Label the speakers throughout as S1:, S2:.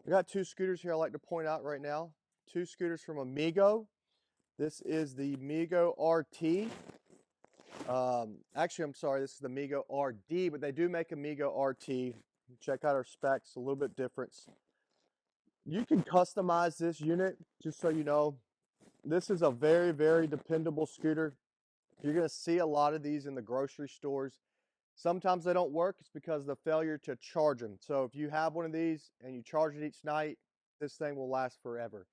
S1: I got two scooters here I'd like to point out right now. Two scooters from Amigo. This is the Amigo RT. Actually, I'm sorry, this is the Amigo RD, but they do make Amigo RT. Check out our specs, a little bit difference. You can customize this unit, just so you know. This is a very, very dependable scooter. You're going to see a lot of these in the grocery stores. Sometimes they don't work. It's because of the failure to charge them. So if you have one of these and you charge it each night, this thing will last forever.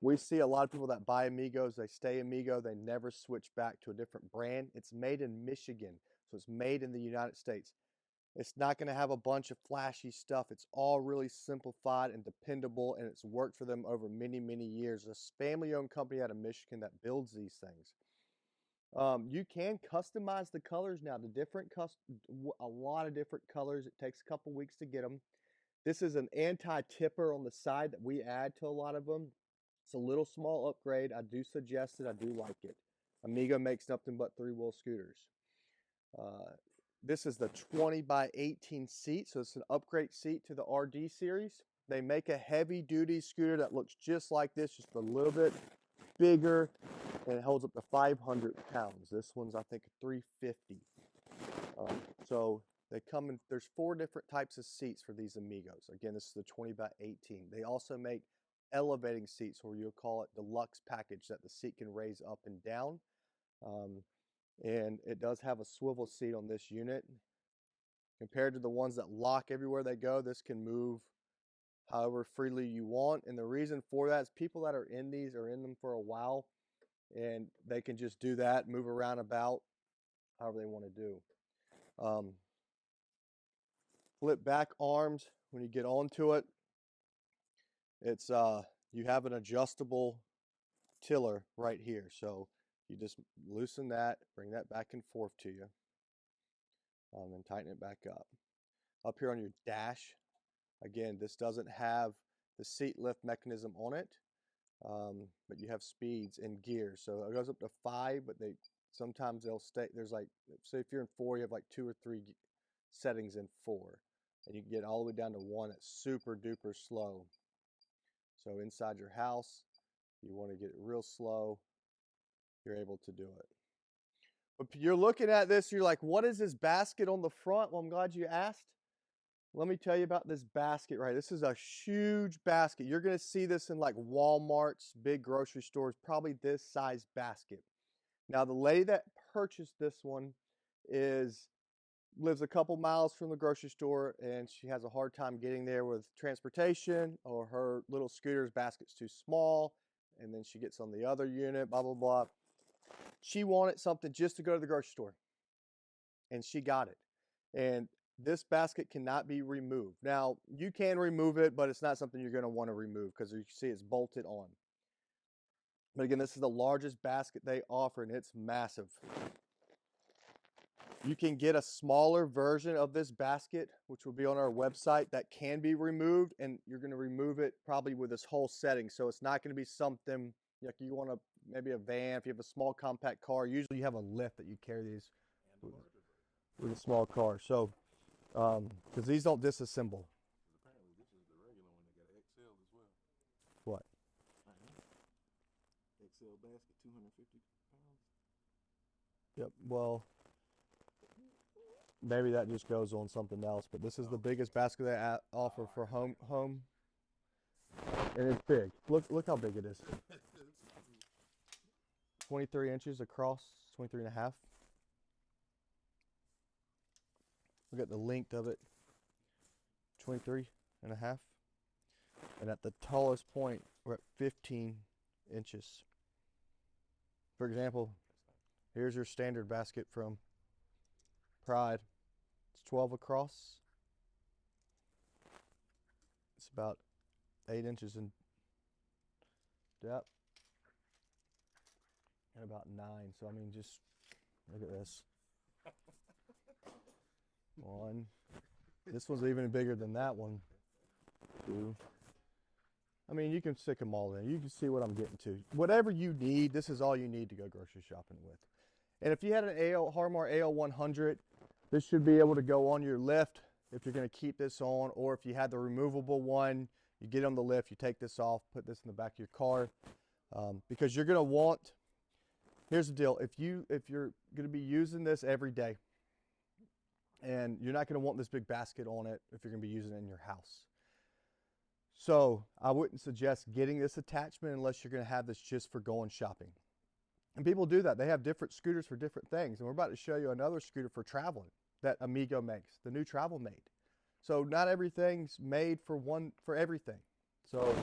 S1: We see a lot of people that buy Amigos, they stay Amigo, they never switch back to a different brand. It's made in Michigan, so it's made in the United States. It's not going to have a bunch of flashy stuff. It's all really simplified and dependable, and it's worked for them over many, many years. It's a family-owned company out of Michigan that builds these things. You can customize the colors now to a lot of different colors. It takes a couple weeks to get them. This is an anti-tipper on the side that we add to a lot of them. It's a little small upgrade. I do suggest it. I do like it. Amigo makes nothing but three-wheel scooters. This is the 20 by 18 seat, so it's an upgrade seat to the RD series. They make a heavy-duty scooter that looks just like this, just a little bit bigger, and it holds up to 500 pounds. This one's, I think, 350. So they come in, there's 4 different types of seats for these Amigos. Again, this is the 20 by 18. They also make elevating seats, or you'll call it deluxe package, that the seat can raise up and down. And it does have a swivel seat on this unit. Compared to the ones that lock everywhere they go, this can move however freely you want. And the reason for that is people that are in these are in them for a while, and they can just do that, move around about however they want to do. Flip back arms when you get onto it. It's you have an adjustable tiller right here, so you just loosen that, bring that back and forth to you, and tighten it back up. Up here on your dash, again, this doesn't have the seat lift mechanism on it, but you have speeds and gears. So it goes up to 5, but sometimes they'll stay. There's like, say if you're in 4, you have like 2 or 3 settings in 4, and you can get all the way down to 1 that's super duper slow. So inside your house, you want to get it real slow, you're able to do it. But you're looking at this, you're like, what is this basket on the front? Well, I'm glad you asked. Let me tell you about this basket right here. This is a huge basket. You're going to see this in like Walmart's, big grocery stores, probably this size basket. Now, the lady that purchased this one lives a couple miles from the grocery store, and she has a hard time getting there with transportation, or her little scooter's basket's too small, and then she gets on the other unit, blah, blah, blah. She wanted something just to go to the grocery store, and she got it. And this basket cannot be removed. Now, you can remove it, but it's not something you're going to want to remove because you see it's bolted on. But again, this is the largest basket they offer, and it's massive. You can get a smaller version of this basket, which will be on our website, that can be removed, and you're going to remove it probably with this whole setting. So it's not going to be something like you want maybe a van. If you have a small compact car, usually you have a lift that you carry these with a small car. So, because these don't disassemble.
S2: Apparently, this is the regular one that got XL as well.
S1: What?
S2: XL basket, 250 pounds.
S1: Yep. Well, maybe that just goes on something else, but this is the biggest basket they offer for home, and it's big. Look how big it is. 23 inches across, 23 and a half. Look at the length of it, 23 and a half. And at the tallest point, we're at 15 inches. For example, here's your standard basket from Pride. It's 12 across. It's about 8 inches in depth and about 9. So I mean, just look at this. 1. This one's even bigger than that one. 2. I mean, you can stick them all in. You can see what I'm getting to. Whatever you need, this is all you need to go grocery shopping with. And if you had an Harmar AL100, this should be able to go on your lift if you're going to keep this on, or if you had the removable one, You get on the lift, you take this off, put this in the back of your car, because you're going to want, here's the deal, if you're going to be using this every day, and you're not going to want this big basket on it if you're going to be using it in your house. So I wouldn't suggest getting this attachment unless you're going to have this just for going shopping. And people do that. They have different scooters for different things. And we're about to show you another scooter for traveling that Amigo makes, the new TravelMate. So not everything's made for everything. So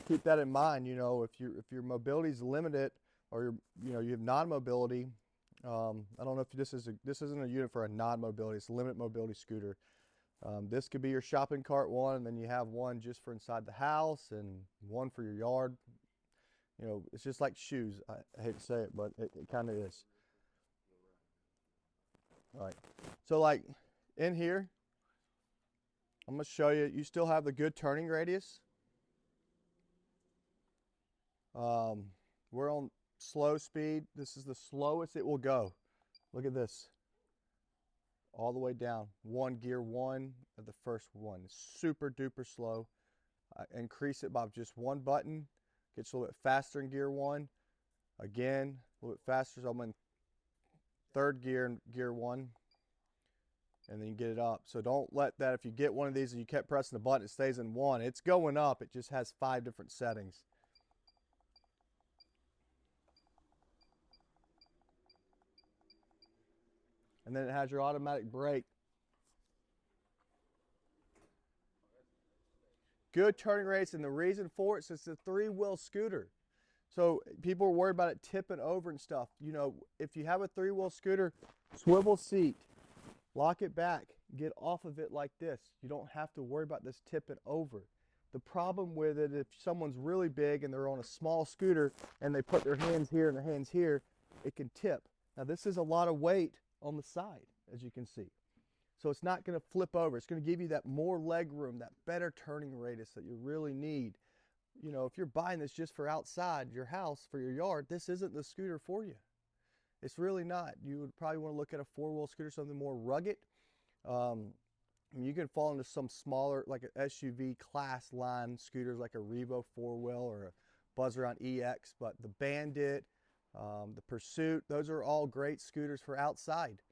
S1: keep that in mind. You know, if your mobility is limited, or you have non-mobility. I don't know if this isn't a unit for a non-mobility. It's a limited mobility scooter. This could be your shopping cart one, and then you have one just for inside the house and one for your yard. You know, it's just like shoes. I hate to say it, but it kind of is. All right. So like in here, I'm going to show you, you still have the good turning radius. We're on slow speed. This is the slowest it will go. Look at this. All the way down. Gear one of the first one. Super duper slow. Increase it by just one button. Gets a little bit faster in gear one. Again, a little bit faster. So I'm in third gear in gear one. And then you get it up. So don't let that, if you get one of these and you kept pressing the button, it stays in one. It's going up. It just has 5 different settings. And then it has your automatic brake. Good turning rates, and the reason for it is it's a 3-wheel scooter. So people are worried about it tipping over and stuff. You know, if you have a 3-wheel scooter, swivel seat, lock it back, get off of it like this. You don't have to worry about this tipping over. The problem with it, if someone's really big and they're on a small scooter and they put their hands here and their hands here, it can tip. Now this is a lot of weight on the side, as you can see. So it's not going to flip over. It's going to give you that more leg room, that better turning radius that you really need. You know, if you're buying this just for outside your house, for your yard, this isn't the scooter for you. It's really not. You would probably want to look at a 4-wheel scooter, something more rugged. You can fall into some smaller, like an SUV class line scooters, like a Revo 4-wheel or a Buzz-Around EX, but the Bandit, the Pursuit, those are all great scooters for outside.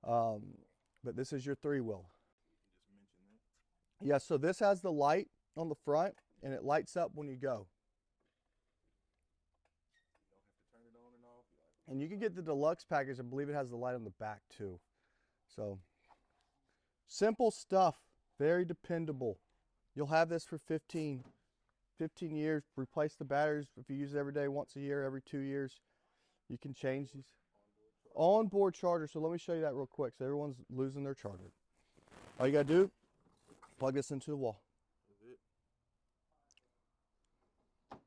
S1: But this is your 3-wheel. Yeah, so this has the light on the front, and it lights up when you go. And you can get the deluxe package. I believe it has the light on the back too. So simple stuff, very dependable. You'll have this for 15 years. Replace the batteries if you use it every day, once a year, every 2 years. You can change these. Onboard charger. So let me show you that real quick. So everyone's losing their charger. All you gotta do, plug this into the wall.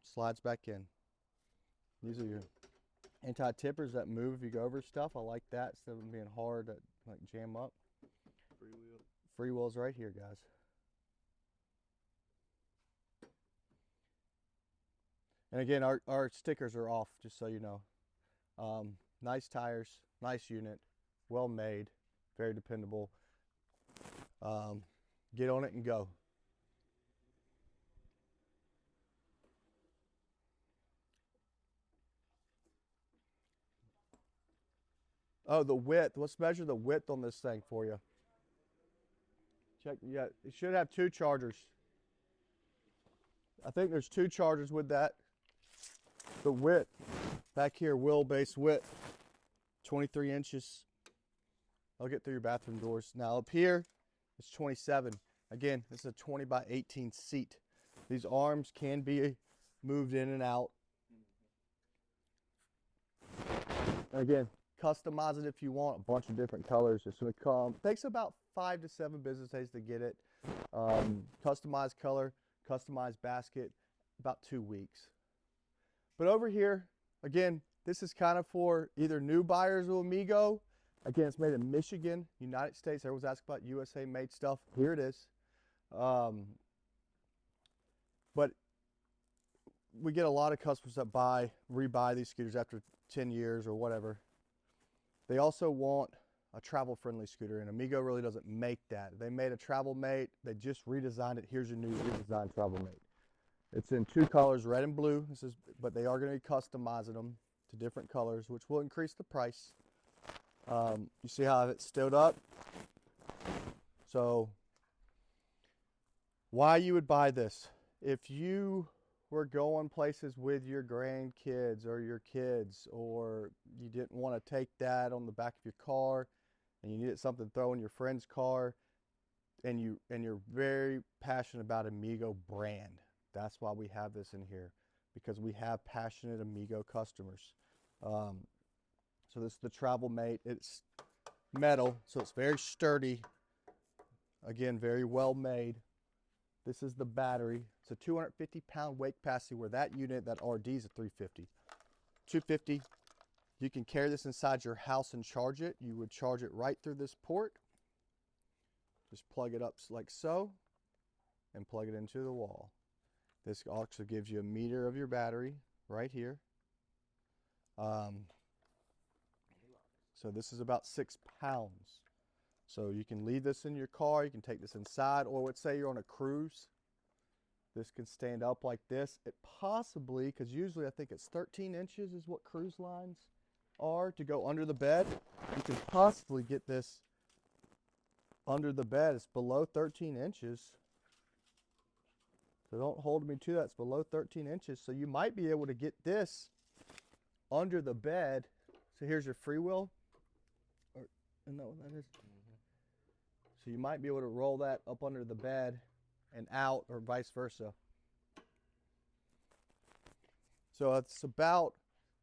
S1: Slides back in. These are your anti-tippers that move if you go over stuff. I like that instead of them being hard to like jam up. Free wheel's right here, guys. And again, our stickers are off, just so you know. Nice tires, nice unit, well made, very dependable. Get on it and go. Oh, the width. Let's measure the width on this thing for you. Check. Yeah, it should have 2 chargers. I think there's 2 chargers with that. The width back here, wheelbase width, 23 inches. I'll get through your bathroom doors. Now up here, it's 27. Again, this is a 20 by 18 seat. These arms can be moved in and out. Again, customize it if you want. A bunch of different colors. It's going to come. Takes about 5 to 7 business days to get it. Customized color, customized basket, about 2 weeks. But over here, again, this is kind of for either new buyers of Amigo. Again, it's made in Michigan, United States. Everyone's asking about USA made stuff. Here it is. But we get a lot of customers that rebuy these scooters after 10 years or whatever. They also want a travel-friendly scooter, and Amigo really doesn't make that. They made a TravelMate. They just redesigned it. Here's your new redesigned TravelMate. It's in 2 colors, red and blue. But they are going to be customizing them to different colors, which will increase the price. You see how it's stood up? So why you would buy this? If you were going places with your grandkids or your kids, or you didn't want to take that on the back of your car and you needed something to throw in your friend's car, and you're very passionate about Amigo brand, that's why we have this in here, because we have passionate Amigo customers. So this is the TravelMate. It's metal, so it's very sturdy. Again, very well made. This is the battery. It's a 250-pound weight capacity, where that unit, that RD, is a 350. 250. You can carry this inside your house and charge it. You would charge it right through this port. Just plug it up like so and plug it into the wall. This also gives you a meter of your battery right here. So this is about 6 pounds. So you can leave this in your car, you can take this inside, or let's say you're on a cruise. This can stand up like this. It possibly, because usually I think it's 13 inches is what cruise lines are to go under the bed. You can possibly get this under the bed. It's below 13 inches. So don't hold me to that. It's below 13 inches. So you might be able to get this under the bed. So here's your free wheel. Or, isn't that what that is? So you might be able to roll that up under the bed and out, or vice versa. So it's about,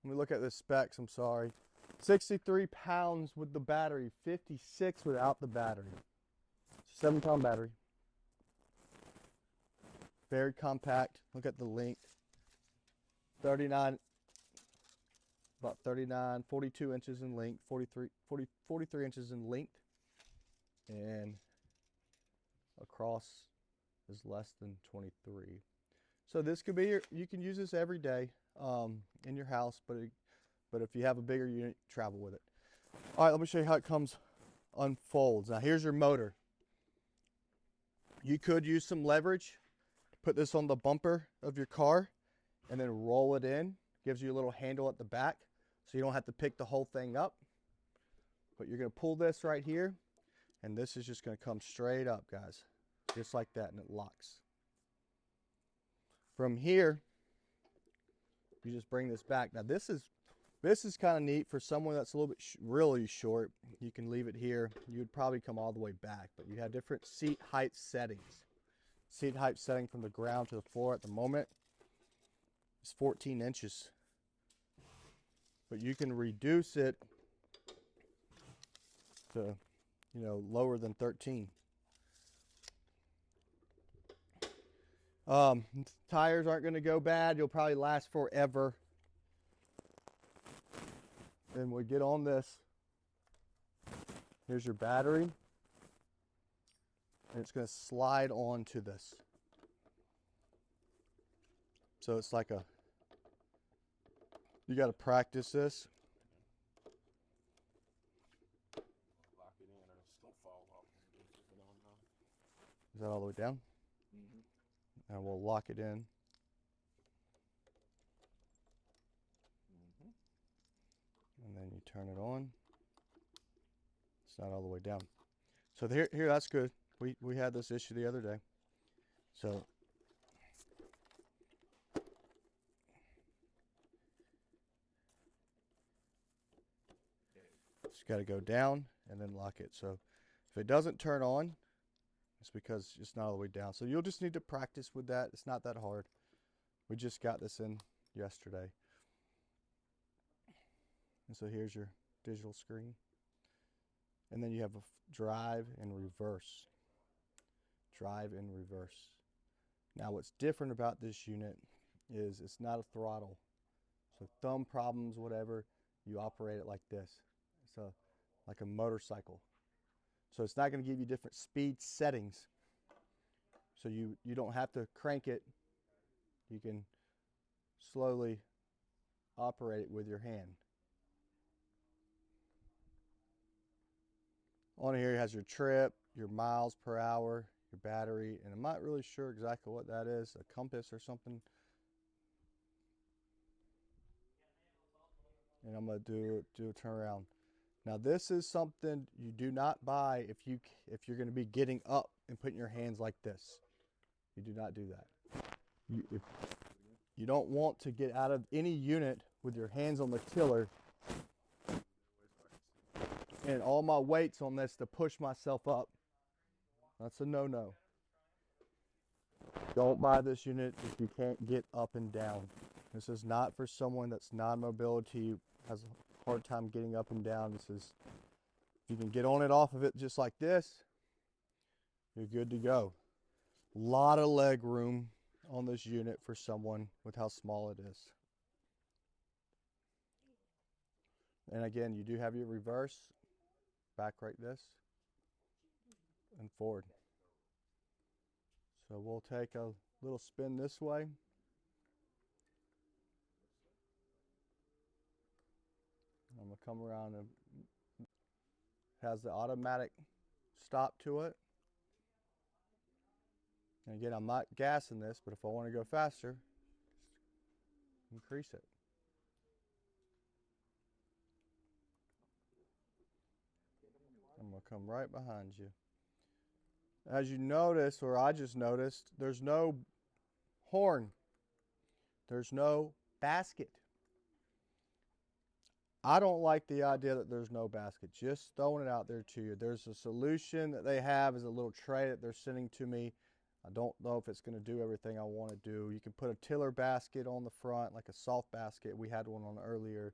S1: let me look at the specs, I'm sorry. 63 pounds with the battery, 56 without the battery. 7-pound battery. Very compact. Look at the length. 39, about 39, 42 inches in length, 43 inches in length. And across is less than 23. So this could be you can use this every day in your house, but if you have a bigger unit, travel with it. All right, let me show you how it unfolds. Now here's your motor. You could use some leverage, put this on the bumper of your car, and then roll it in. Gives you a little handle at the back, so you don't have to pick the whole thing up. But you're going to pull this right here, and this is just going to come straight up, guys. Just like that, and it locks. From here, you just bring this back. Now this is kind of neat for someone that's a little bit really short. You can leave it here. You would probably come all the way back, but you have different seat height settings. Seat height setting from the ground to the floor at the moment is 14 inches. But you can reduce it to, lower than 13. Tires aren't going to go bad. You'll probably last forever. Then we get on this. Here's your battery. And it's going to slide onto this. So it's like you got to practice this.
S2: Lock it in or it's gonna fall off.
S1: Is that all the way down?
S2: Mm-hmm.
S1: And we'll lock it in. And then you turn it on. It's not all the way down. So here that's good. We had this issue the other day. So just got to go down and then lock it. So if it doesn't turn on, it's because it's not all the way down. So you'll just need to practice with that. It's not that hard. We just got this in yesterday. And so here's your digital screen. And then you have a drive and reverse. Drive and reverse. Now what's different about this unit is it's not a throttle. So thumb problems, whatever, you operate it like this. It's like a motorcycle. So it's not going to give you different speed settings. So you don't have to crank it. You can slowly operate it with your hand. On here it has your trip, your miles per hour, your battery, and I'm not really sure exactly what that is, a compass or something. And I'm going to do a turnaround. Now this is something you do not buy if you're going to be getting up and putting your hands like this. You do not do that. If you don't want to get out of any unit with your hands on the tiller and all my weight's on this to push myself up. That's a no-no. Don't buy this unit if you can't get up and down. This is not for someone that's non-mobility, has a hard time getting up and down. This is, if you can get on it off of it just like this, you're good to go. A lot of leg room on this unit for someone with how small it is. And again, you do have your reverse, back like this, and forward. So we'll take a little spin this way. I'm going to come around, and has the automatic stop to it. And again, I'm not gassing this, but if I want to go faster, increase it. I'm going to come right behind you. As you notice, or I just noticed, there's no horn. There's no basket. I don't like the idea that there's no basket. Just throwing it out there to you. There's a solution that they have is a little tray that they're sending to me. I don't know if it's going to do everything I want to do. You can put a tiller basket on the front, like a soft basket. We had one on earlier.